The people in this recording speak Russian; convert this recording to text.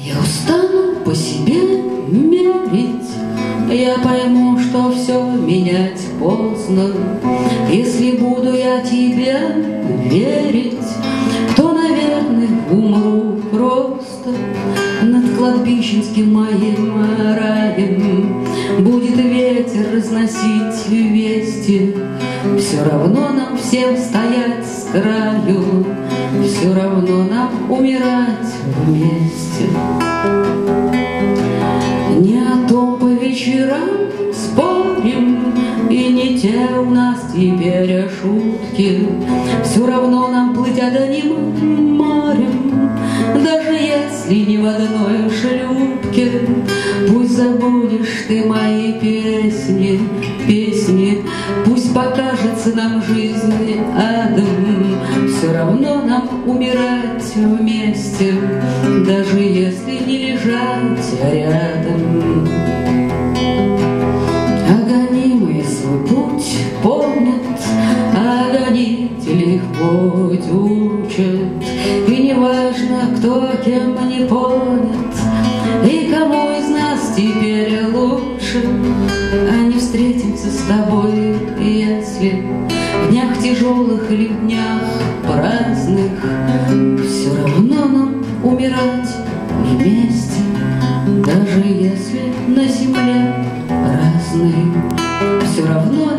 Я устану по себе мерить, я пойму, что все менять поздно. Если буду я тебе верить, то, наверное, умру просто. Над кладбищенским моим раем будет ветер разносить вести. Все равно нам всем стоять с краю, все равно нам умирать вместе. Не о том по вечерам спорим, и не те у нас теперь шутки. Все равно нам плыть одним морем, даже если не в одной шлюпке. Пусть забудешь ты мои песни, песни, пусть покажется нам жизнь адом. Все равно нам умирать вместе, даже если не лежать рядом. Огонимые свой путь помнят, а гонители их путь учат. И не важно, кто кем не понят, и кому из нас теперь лучше. А не встретимся с тобой, если в днях тяжелых или в днях праздных. Все равно нам умирать вместе, даже если на земле разные. Все равно